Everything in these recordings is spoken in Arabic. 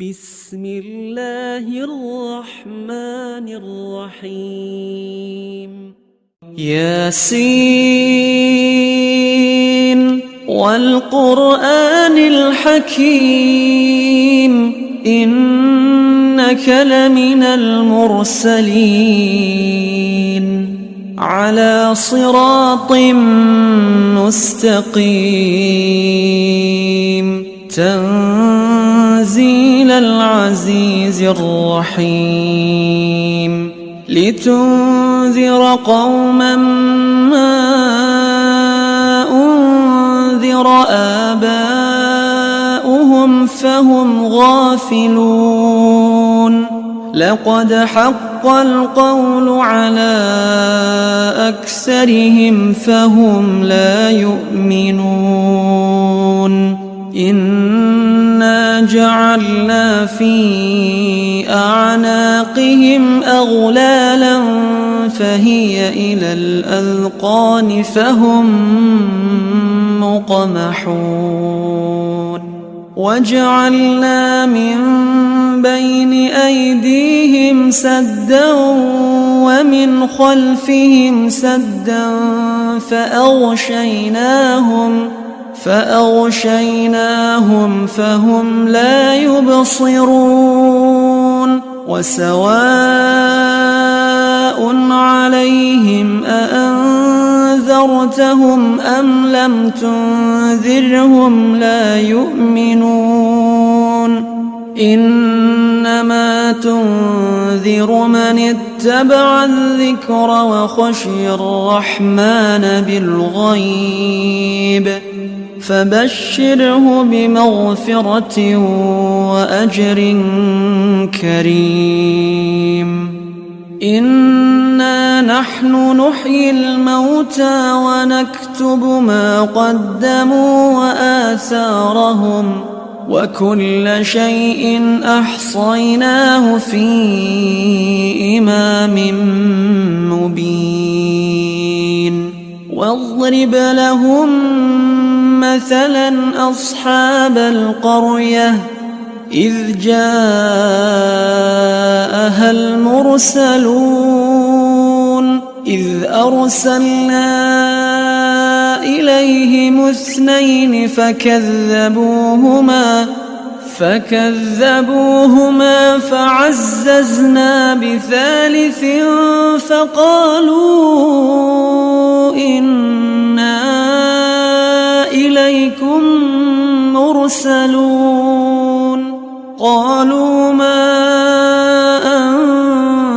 بسم الله الرحمن الرحيم ياسين والقرآن الحكيم إنك لمن المرسلين على صراط مستقيم تنزيل العزيز الرحيم لتنذر قوما ما أنذر آباؤهم فهم غافلون لقد حق القول على أكثرهم فهم لا يؤمنون إنا جعلنا في أعناقهم أغلالا فهي إلى الأذقان فهم مقمحون وجعلنا من بين أيديهم سدا ومن خلفهم سدا فأغشيناهم فهم لا يبصرون وسواء عليهم أأنذرتهم أم لم تنذرهم لا يؤمنون إنما تنذر من اتبع الذكر وخشي الرحمن بالغيب فبشره بمغفرة وأجر كريم إنا نحن نحيي الموتى ونكتب ما قدموا وآثارهم وكل شيء أحصيناه في إمام مبين واضرب لهم مثلا أصحاب القرية إذ جاءها المرسلون إذ أرسلنا إليهم اثنين فكذبوهما فعززنا بثالث فقالوا إنا إليكم مرسلون قالوا ما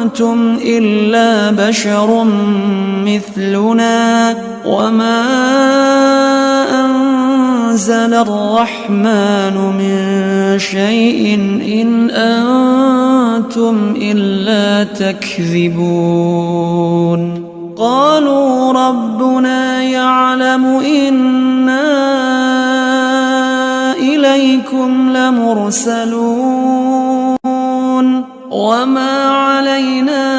أنتم إلا بشر مثلنا وما أنزل الرحمن من شيء إن أنتم إلا تكذبون قالوا ربنا يعلم إنا إليكم لمرسلون وما علينا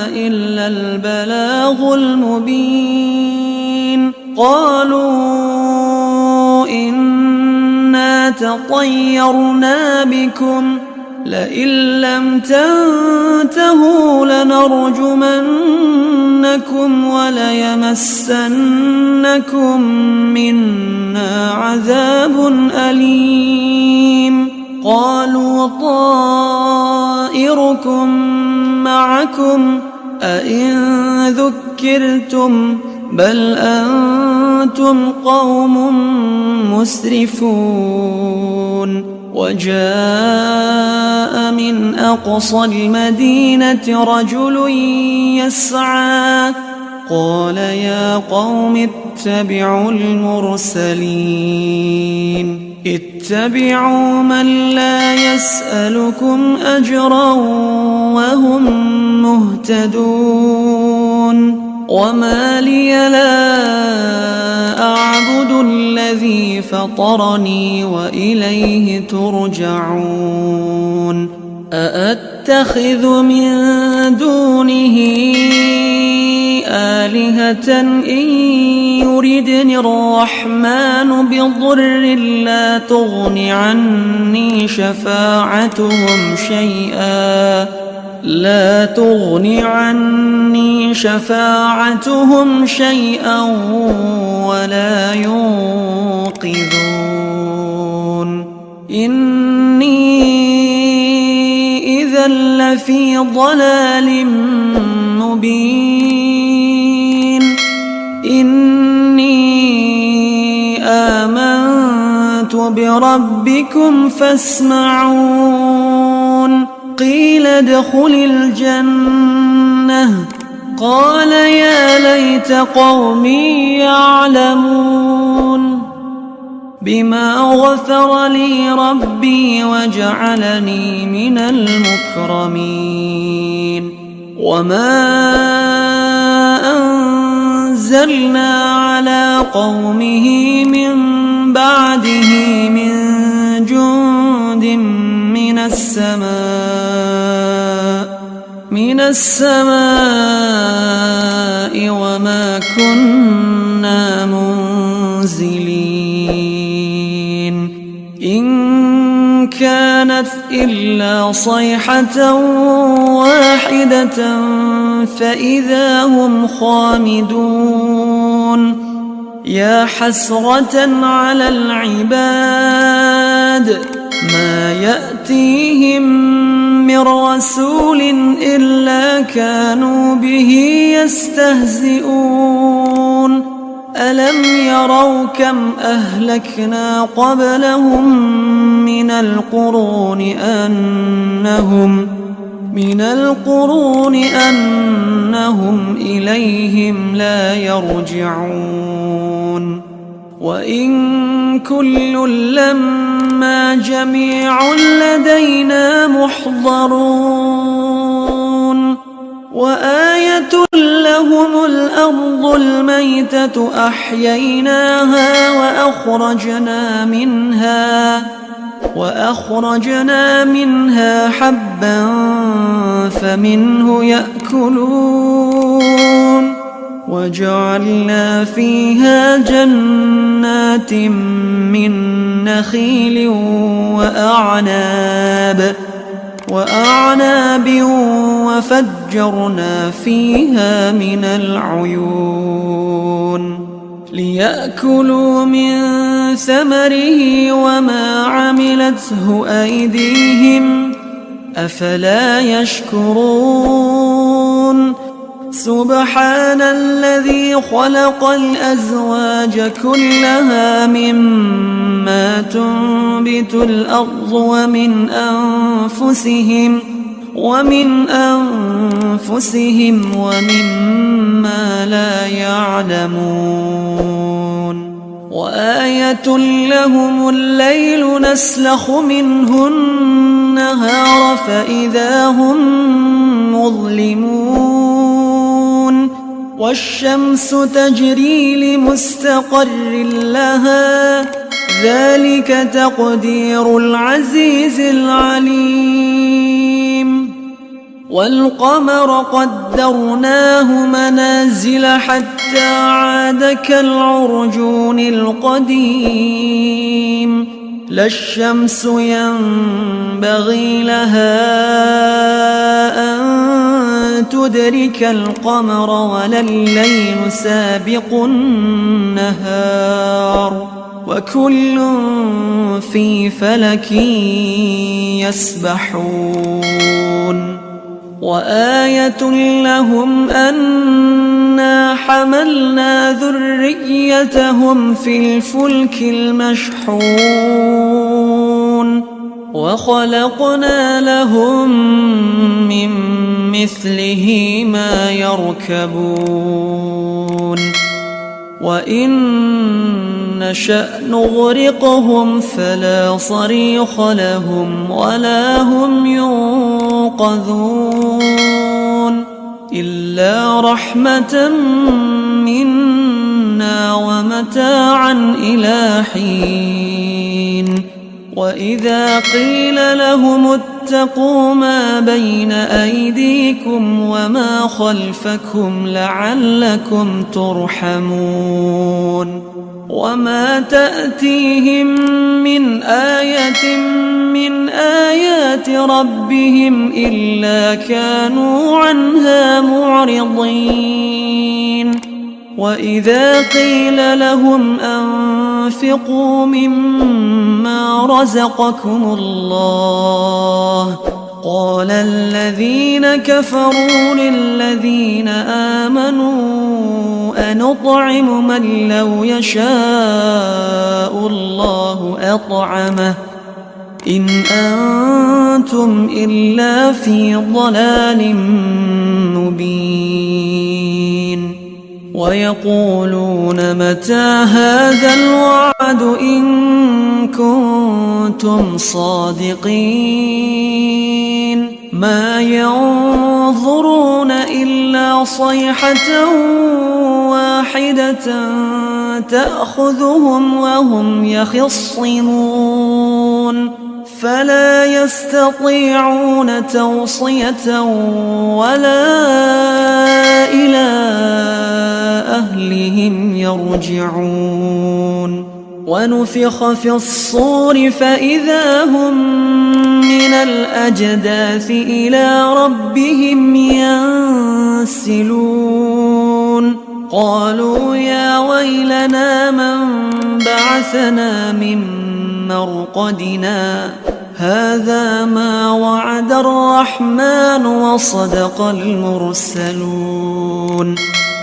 إلا البلاغ المبين قالوا إنا تطيرنا بكم لئن لم تنتهوا لنرجمنكم وليمسنكم منا عذاب أليم قالوا طائركم معكم أئن ذكرتم بل أنتم قوم مسرفون وجاء من أقصى المدينة رجل يسعى قال يا قوم اتبعوا المرسلين اتبعوا من لا يسألكم أجرا وهم مهتدون وما لي لا أعبد الذي فطرني وإليه ترجعون أأتخذ من دونه آلهة إن يردني الرحمن بضر لا تغن عني شفاعتهم شيئا ولا ينقذون إني إذا لفي ضلال مبين إني آمنت بربكم فاسمعون قيل ادخل الجنة قال يا ليت قومي يعلمون بما غفر لي ربي وجعلني من المكرمين وما أنزلنا على قومه من بعده من جند من السماء وما كنا منزلين إن كانت إلا صيحة واحدة فإذا هم خامدون يا حسرة على العباد ما يأتيهم من رسول إلا كانوا به يستهزئون ألم يروا كم أهلكنا قبلهم من القرون أنهم إليهم لا يرجعون وإن كل لما جميع لدينا محضرون وآية لهم الأرض الميتة أحييناها وأخرجنا منها حبا فمنه يأكلون وجعلنا فيها جنات من نخيل وأعناب وفجرنا فيها من العيون ليأكلوا من ثمره وما عملته أيديهم أفلا يشكرون سبحان الذي خلق الأزواج كلها مما تنبت الأرض ومن أنفسهم ومما لا يعلمون وآية لهم الليل نسلخ منه النهار فإذا هم مظلمون والشمس تجري لمستقر لها ذلك تقدير العزيز العليم والقمر قدرناه منازل حتى عاد كالعرجون القديم لا الشمس ينبغي لها أن تدرك القمر ولا الليل سابق النهار وكل في فلك يسبحون وآية لهم أنا حملنا ذريتهم في الفلك المشحون وخلقنا لهم من مثله ما يركبون وإن نشأ نغرقهم فلا صريخ لهم ولا هم ينقذون إلا رحمة منا ومتاعا إلى حين وإذا قيل لهم اتقوا ما بين أيديكم وما خلفكم لعلكم ترحمون وما تأتيهم من آية من آيات ربهم إلا كانوا عنها معرضين وإذا قيل لهم أنفقوا مما رزقكم الله قال الذين كفروا للذين آمنوا أنطعم من لو يشاء الله أطعمه إن أنتم إلا في ضلال مبين ويقولون متى هذا الوعد إن كنتم صادقين ما ينظرون إلا صيحة واحدة تأخذهم وهم يخصمون فلا يستطيعون توصية ولا إلى أهلهم يرجعون ونفخ في الصور فإذا هم من الأجداث إلى ربهم ينسلون قالوا يا ويلنا من بعثنا من مرقدنا هذا ما وعد الرحمن وصدق المرسلون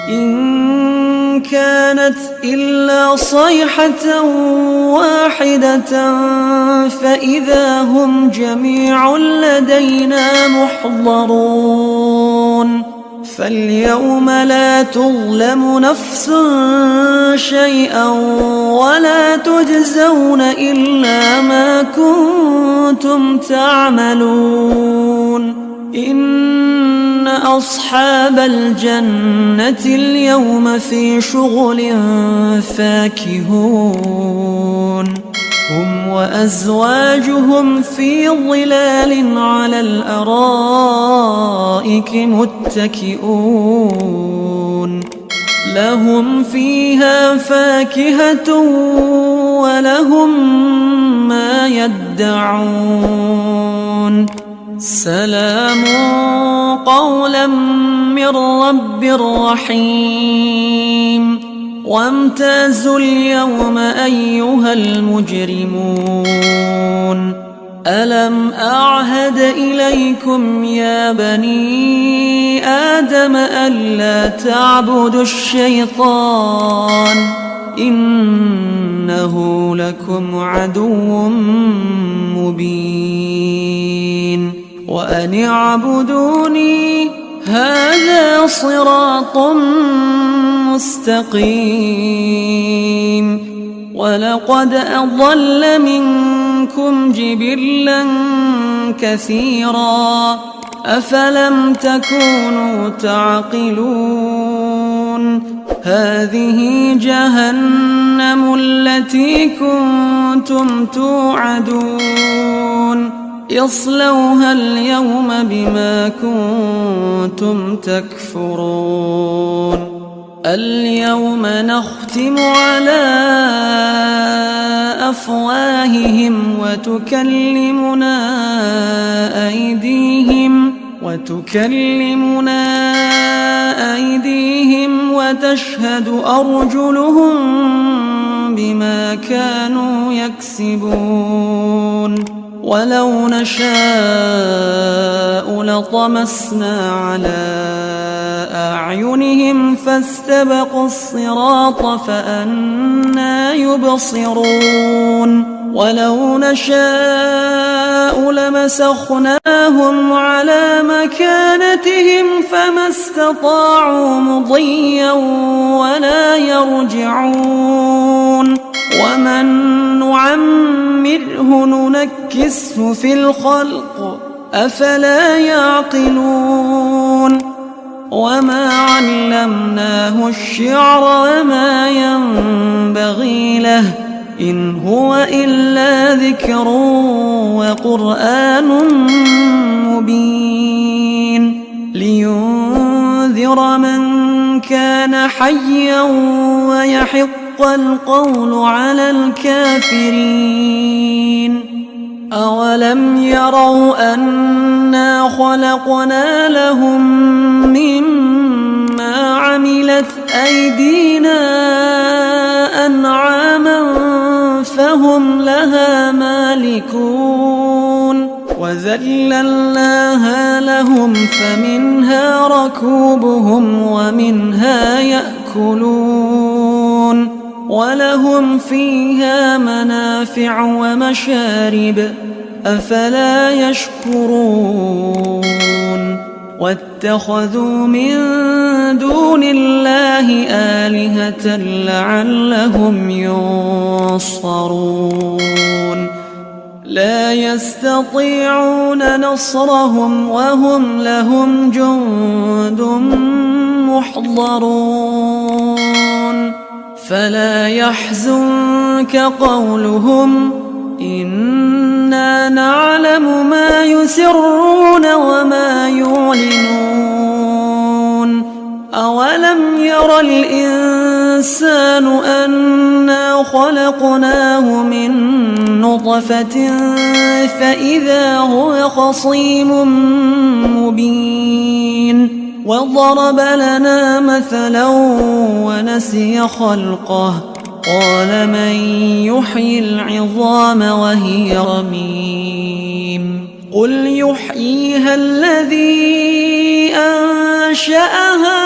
إن كانت إلا صيحة واحدة فإذا هم جميع لدينا محضرون فاليوم لا تظلم نفس شيئا ولا تجزون إلا ما كنتم تعملون إن أصحاب الجنة اليوم في شغل فاكهون هم وأزواجهم في ظلال على الأرائك متكئون لهم فيها فاكهة ولهم ما يدعون سلام قولا من رب رحيم وامتازوا اليوم أيها المجرمون ألم أعهد إليكم يا بني آدم ألا تعبدوا الشيطان إنه لكم عدو مبين وأن اعبدوني هذا صراط مستقيم ولقد أضل منكم جبلا كثيرا أفلم تكونوا تعقلون هذه جهنم التي كنتم توعدون اصلوها اليوم بما كنتم تكفرون اليوم نختم على أفواههم وتكلمنا أيديهم وتشهد أرجلهم بما كانوا يكسبون ولو نشاء لطمسنا على أعينهم فاستبقوا الصراط فأنى يبصرون ولو نشاء لمسخناهم على مكانتهم فما استطاعوا مضيا ولا يرجعون ومن نعمره ننكسه في الخلق أفلا يعقلون وما علمناه الشعر وما ينبغي له إن هو إلا ذكر وقرآن مبين لينذر من كان حيا ويحق القول على الكافرين. أولم يروا أنا خلقنا لهم مما عملت أيدينا أنعاما فهم لها مالكون وذللناها لهم فمنها ركوبهم ومنها يأكلون ولهم فيها منافع ومشارب أفلا يشكرون واتخذوا من دون الله آلهة لعلهم ينصرون لا يستطيعون نصرهم وهم لهم جند محضرون فلا يحزنك قولهم إنا نعلم ما يسرون وما يعلنون أولم ير الإنسان أنا خلقناه من نطفة فإذا هو خصيم مبين وضرب لنا مثلا ونسي خلقه قال من يحيي العظام وهي رميم قل يحييها الذي أنشأها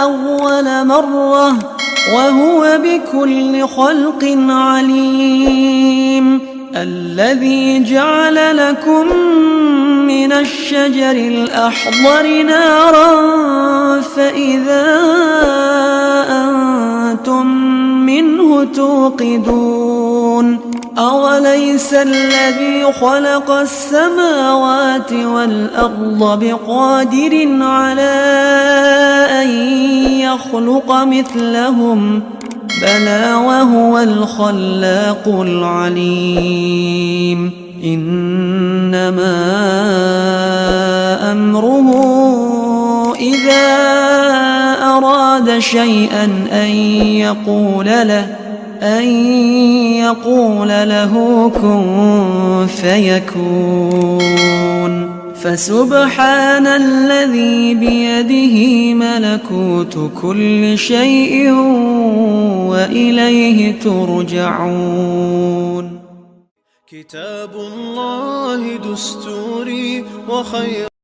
أول مرة وهو بكل خلق عليم الذي جعل لكم من الشجر الأخضر نارا فإذا أنتم منه توقدون أوليس الذي خلق السماوات والأرض بقادر على أن يخلق مثلهم بلى وهو الخلاق العليم إنما أمره إذا أراد شيئا أن يقول له كن فيكون فسبحان الذي بيده ملكوت كل شيء وإليه ترجعون كتاب الله دستوري وخير